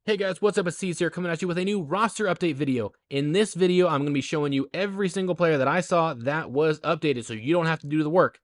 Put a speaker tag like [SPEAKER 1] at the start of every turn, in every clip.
[SPEAKER 1] Hey guys, what's up? It's C's here coming at you with a new roster update video. In this video, I'm going to be showing you every single player that I saw that was updated so you don't have to do the work.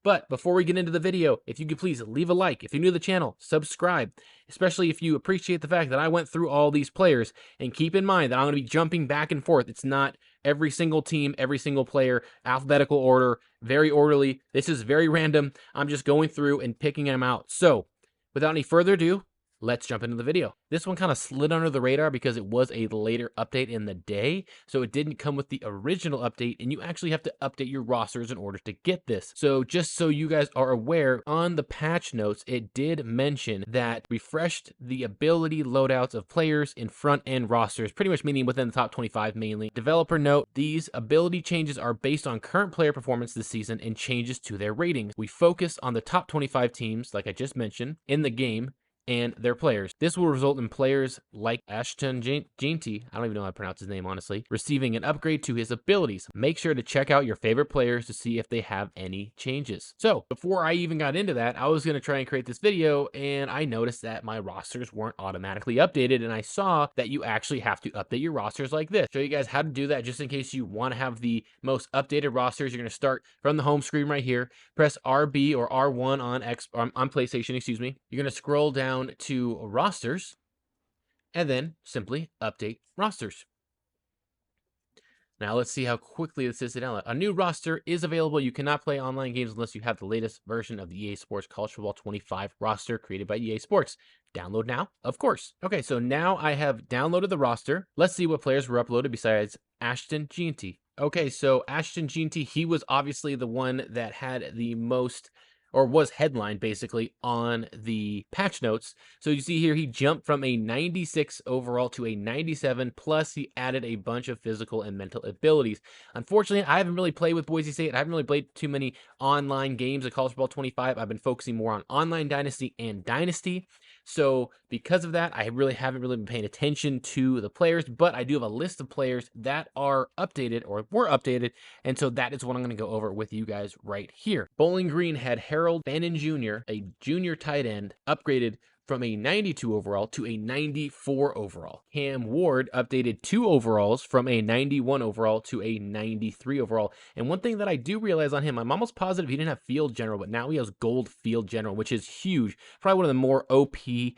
[SPEAKER 1] But before we get into the video, if you could please leave a like. If you're new to the channel, subscribe, especially if you appreciate the fact that I went through all these players. And keep in mind that I'm going to be jumping back and forth. It's not every single team, every single player, alphabetical order, very orderly. This is very random. I'm just going through and picking them out. So without any further ado, let's jump into the video. This one kind of slid under the radar because it was a later update in the day, so it didn't come with the original update, and you actually have to update your rosters in order to get this. So just so you guys are aware, on the patch notes, it did mention that refreshed the ability loadouts of players in front end rosters, pretty much meaning within the top 25 mainly. Developer note, these ability changes are based on current player performance this season and changes to their ratings. We focus on the top 25 teams, like I just mentioned, in the game, and their players. This will result in players like Ashton Ginty, I don't even know how to pronounce his name honestly, receiving an upgrade to his abilities. Make sure to check out your favorite players to see if they have any changes. So before I even got into that, I was going to try and create this video, and I noticed that my rosters weren't automatically updated, and I saw that you actually have to update your rosters like this. Show you guys how to do that just in case you want to have the most updated rosters. You're going to start from the home screen right here, press RB or R1 on PlayStation, excuse me. You're going to scroll down to rosters and then simply update rosters. Now let's see how quickly this is to download. A new roster is available. You cannot play online games unless you have the latest version of the EA Sports College Football 25 roster created by EA Sports. Download now, of course. Okay, so now I have downloaded the roster. Let's see what players were uploaded besides Ashton Ginty. Okay, so Ashton Ginty, he was obviously the one that had the most, or was headlined basically on the patch notes. So you see here, he jumped from a 96 overall to a 97, plus he added a bunch of physical and mental abilities. Unfortunately, I haven't really played with Boise State. I haven't really played too many online games of College Football 25. I've been focusing more on Online Dynasty and Dynasty. So because of that, I really haven't been paying attention to the players, but I do have a list of players that are updated or were updated, and so that is what I'm going to go over with you guys right here. Bowling Green had Harold Bannon Jr., a junior tight end, upgraded from a 92 overall to a 94 overall. Cam Ward updated 2 overalls from a 91 overall to a 93 overall. And one thing that I do realize on him, I'm almost positive he didn't have field general, but now he has gold field general, which is huge. Probably one of the more OP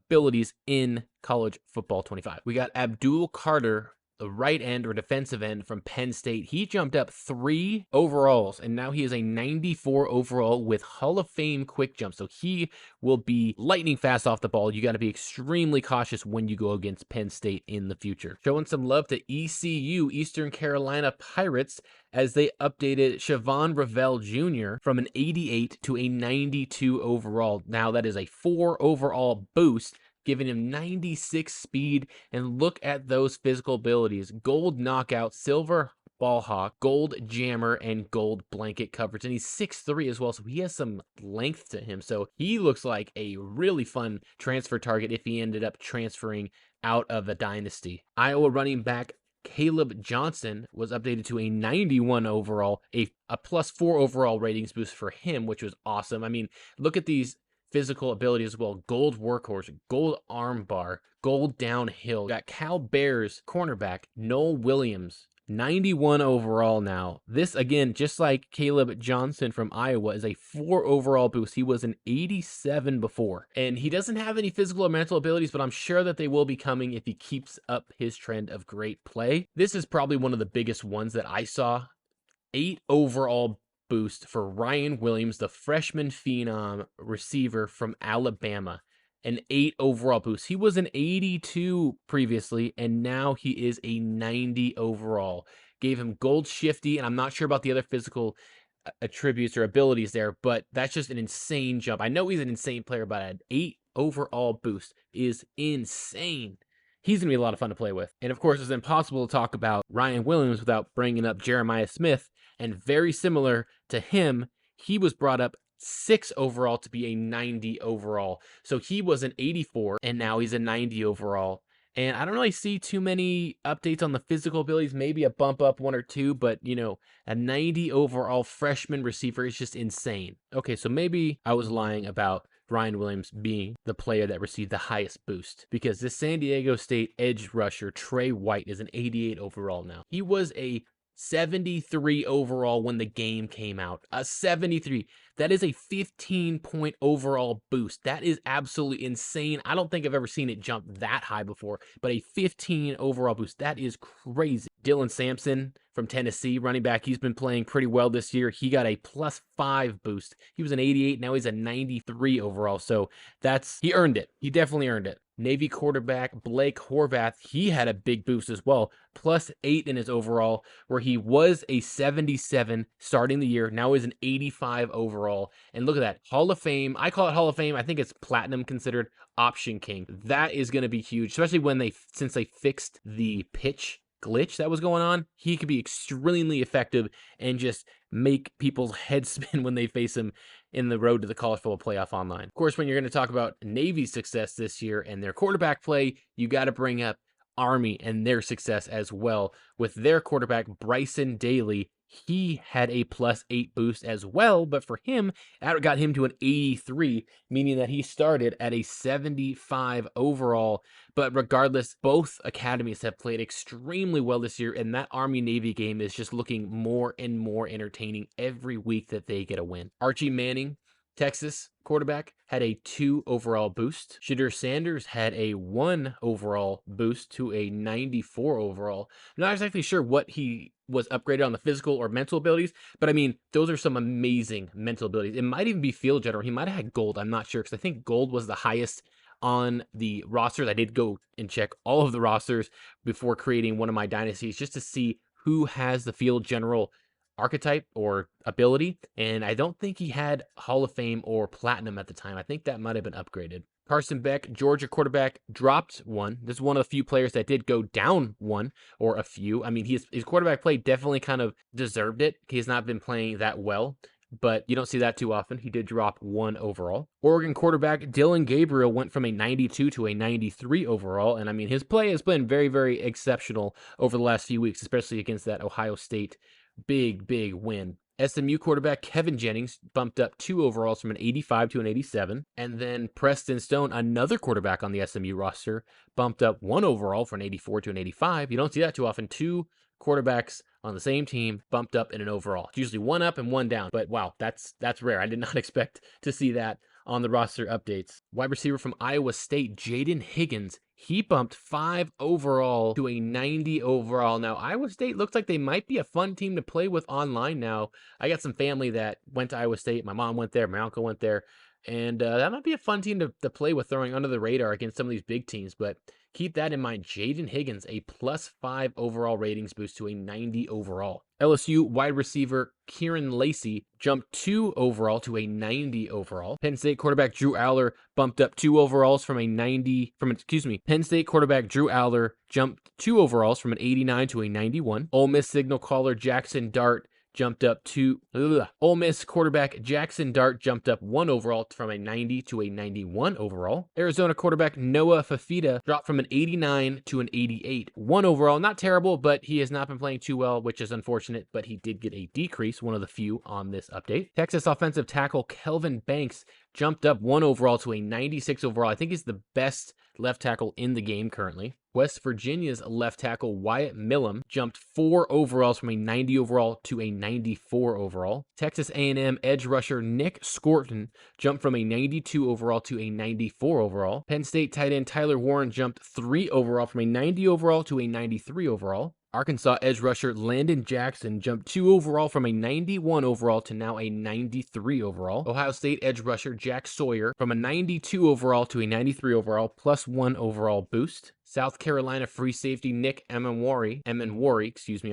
[SPEAKER 1] abilities in College Football 25. We got Abdul Carter, the right end or defensive end from Penn State. He jumped up 3 overalls, and now he is a 94 overall with Hall of Fame quick jump. So he will be lightning fast off the ball. You got to be extremely cautious when you go against Penn State in the future. Showing some love to ECU, Eastern Carolina Pirates, as they updated Siobhan Ravel Jr. from an 88 to a 92 overall. Now that is a 4 overall boost, giving him 96 speed, and look at those physical abilities. Gold knockout, silver ball hawk, gold jammer, and gold blanket coverage. And he's 6'3" as well, so he has some length to him. So he looks like a really fun transfer target if he ended up transferring out of a dynasty. Iowa running back Caleb Johnson was updated to a 91 overall, a +4 overall ratings boost for him, which was awesome. I mean, look at these physical ability as well. Gold workhorse, gold arm bar, gold downhill. Got Cal Bears cornerback Noel Williams, 91 overall now. This, again, just like Caleb Johnson from Iowa, is a 4 overall boost. He was an 87 before, and he doesn't have any physical or mental abilities, but I'm sure that they will be coming if he keeps up his trend of great play. This is probably one of the biggest ones that I saw. 8 overall boost for Ryan Williams, the freshman phenom receiver from Alabama. An 8 overall boost. He was an 82 previously, and now he is a 90 overall. Gave him gold shifty, and I'm not sure about the other physical attributes or abilities there, but that's just an insane jump. I know he's an insane player, but an 8 overall boost is insane. He's going to be a lot of fun to play with. And of course, it's impossible to talk about Ryan Williams without bringing up Jeremiah Smith. And very similar to him, he was brought up 6 overall to be a 90 overall. So he was an 84, and now he's a 90 overall. And I don't really see too many updates on the physical abilities, maybe a bump up 1 or 2, but, you know, a 90 overall freshman receiver is just insane. Okay, so maybe I was lying about Brian Williams being the player that received the highest boost, because this San Diego State edge rusher, Trey White, is an 88 overall now. He was a 73 overall when the game came out. A 73. That is a 15-point overall boost. That is absolutely insane. I don't think I've ever seen it jump that high before, but a 15 overall boost. That is crazy. Dylan Sampson from Tennessee, running back, he's been playing pretty well this year. He got a +5 boost. He was an 88, now he's a 93 overall. So he earned it. He definitely earned it. Navy quarterback Blake Horvath, he had a big boost as well, +8 in his overall, where he was a 77 starting the year, now is an 85 overall. And look at that, Hall of Fame. I call it Hall of Fame. I think it's platinum considered, option king. That is going to be huge, especially since they fixed the pitch glitch that was going on. He could be extremely effective and just make people's heads spin when they face him in the road to the college football playoff online. Of course, when you're going to talk about Navy's success this year and their quarterback play, you got to bring up Army and their success as well with their quarterback Bryson Daly. He had a +8 boost as well, but for him, that got him to an 83, meaning that he started at a 75 overall. But regardless, both academies have played extremely well this year, and that Army-Navy game is just looking more and more entertaining every week that they get a win. Archie Manning, Texas quarterback, had a 2 overall boost. Shadur Sanders had a 1 overall boost to a 94 overall. I'm not exactly sure what he was upgraded on, the physical or mental abilities, but I mean, those are some amazing mental abilities. It might even be field general. He might have had gold. I'm not sure, because I think gold was the highest on the rosters. I did go and check all of the rosters before creating one of my dynasties just to see who has the field general archetype or ability, and I don't think he had Hall of Fame or Platinum at the time. I think that might have been upgraded. Carson Beck, Georgia quarterback, dropped 1. This is one of the few players that did go down 1, or a few. I mean, his quarterback play definitely kind of deserved it. He has not been playing that well, but you don't see that too often. He did drop 1 overall. Oregon quarterback Dylan Gabriel went from a 92 to a 93 overall, and I mean, his play has been very, very exceptional over the last few weeks, especially against that Ohio State big win. SMU quarterback Kevin Jennings bumped up 2 overalls from an 85 to an 87. And then Preston Stone, another quarterback on the SMU roster, bumped up 1 overall from an 84 to an 85. You don't see that too often. 2 quarterbacks on the same team bumped up in an overall. It's usually 1 up and 1 down. But wow, that's rare. I did not expect to see that on the roster updates. Wide receiver from Iowa State, Jaden Higgins, he bumped 5 overall to a 90 overall. Now, Iowa State looks like they might be a fun team to play with online now. I got some family that went to Iowa State. My mom went there. My uncle went there. And that might be a fun team to play with, throwing under the radar against some of these big teams. But keep that in mind. Jaden Higgins, a +5 overall ratings boost to a 90 overall. LSU wide receiver Kieran Lacey jumped 2 overall to a 90 overall. Penn State quarterback Drew Aller bumped up 2 overalls from a 90, Penn State quarterback Drew Aller jumped 2 overalls from an 89 to a 91. Ole Miss signal caller Jackson Dart jumped up Ole Miss quarterback Jackson Dart jumped up 1 overall from a 90 to a 91 overall. Arizona quarterback Noah Fafita dropped from an 89 to an 88. 1 overall, not terrible, but he has not been playing too well, which is unfortunate, but he did get a decrease, one of the few on this update. Texas offensive tackle Kelvin Banks jumped up 1 overall to a 96 overall. I think he's the best left tackle in the game currently. West Virginia's left tackle Wyatt Millam jumped 4 overalls from a 90 overall to a 94 overall. Texas A&M edge rusher Nick Scorton jumped from a 92 overall to a 94 overall. Penn State tight end Tyler Warren jumped 3 overall from a 90 overall to a 93 overall. Arkansas edge rusher Landon Jackson jumped 2 overall from a 91 overall to now a 93 overall. Ohio State edge rusher Jack Sawyer from a 92 overall to a 93 overall, +1 overall boost. South Carolina free safety Nick Emenwari,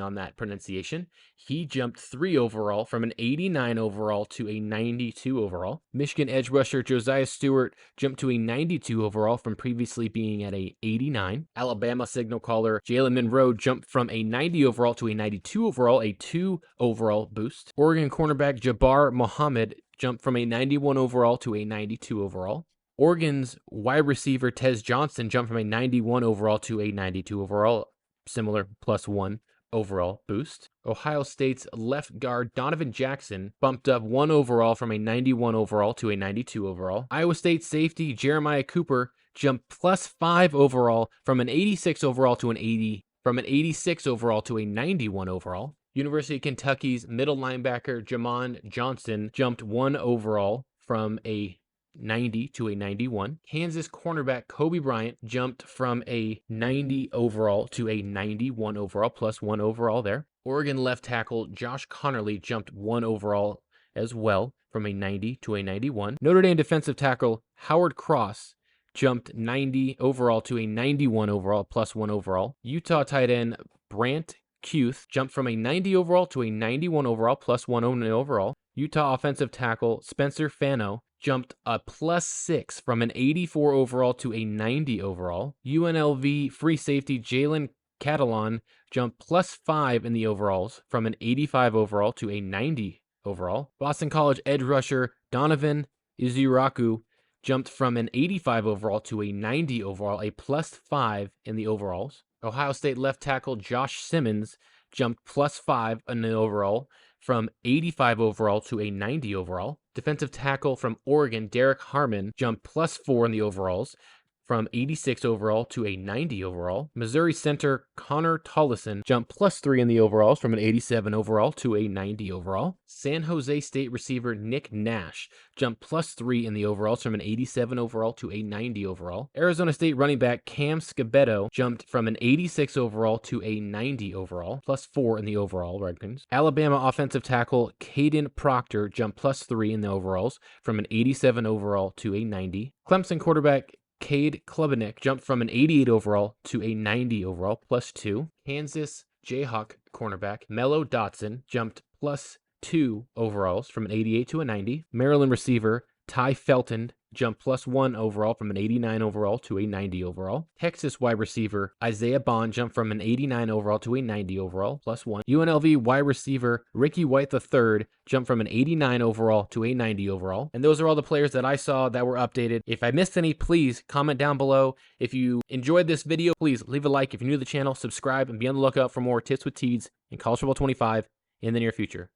[SPEAKER 1] on that pronunciation. He jumped 3 overall from an 89 overall to a 92 overall. Michigan edge rusher Josiah Stewart jumped to a 92 overall from previously being at a 89. Alabama signal caller Jalen Monroe jumped from a 90 overall to a 92 overall, a 2 overall boost. Oregon cornerback Jabbar Muhammad jumped from a 91 overall to a 92 overall. Oregon's wide receiver Tez Johnson jumped from a 91 overall to a 92 overall, similar +1 overall boost. Ohio State's left guard Donovan Jackson bumped up 1 overall from a 91 overall to a 92 overall. Iowa State safety Jeremiah Cooper jumped +5 overall from an 86 overall to an 86 overall to a 91 overall. University of Kentucky's middle linebacker Jamon Johnson jumped 1 overall from a 90 to a 91. Kansas cornerback Kobe Bryant jumped from a 90 overall to a 91 overall, +1 overall there. Oregon left tackle Josh Connerly jumped 1 overall as well from a 90 to a 91. Notre Dame defensive tackle Howard Cross jumped 90 overall to a 91 overall, +1 overall. Utah tight end Brant Kuth jumped from a 90 overall to a 91 overall, +1 overall. Utah offensive tackle Spencer Fano jumped a +6 from an 84 overall to a 90 overall. UNLV free safety Jalen Catalon jumped +5 in the overalls from an 85 overall to a 90 overall. Boston College edge rusher Donovan Iziraku jumped from an 85 overall to a 90 overall, a +5 in the overalls. Ohio State left tackle Josh Simmons jumped +5 in the overall from 85 overall to a 90 overall. Defensive tackle from Oregon, Derek Harmon, jumped +4 in the overalls from 86 overall to a 90 overall. Missouri center Connor Tollison jumped +3 in the overalls from an 87 overall to a 90 overall. San Jose State receiver Nick Nash jumped +3 in the overalls from an 87 overall to a 90 overall. Arizona State running back Cam Scabetto jumped from an 86 overall to a 90 overall, +4 in the overall rankings. Alabama offensive tackle Caden Proctor jumped +3 in the overalls from an 87 overall to a 90. Clemson quarterback Cade Klubnik jumped from an 88 overall to a 90 overall, +2. Kansas Jayhawk cornerback Mello Dotson jumped +2 overalls from an 88 to a 90. Maryland receiver Ty Felton jumped +1 overall from an 89 overall to a 90 overall. Texas wide receiver Isaiah Bond jumped from an 89 overall to a 90 overall, +1. UNLV wide receiver Ricky White III jumped from an 89 overall to a 90 overall. And those are all the players that I saw that were updated. If I missed any, please comment down below. If you enjoyed this video, please leave a like. If you're new to the channel, subscribe and be on the lookout for more tips with Teeds in College Football 25 in the near future.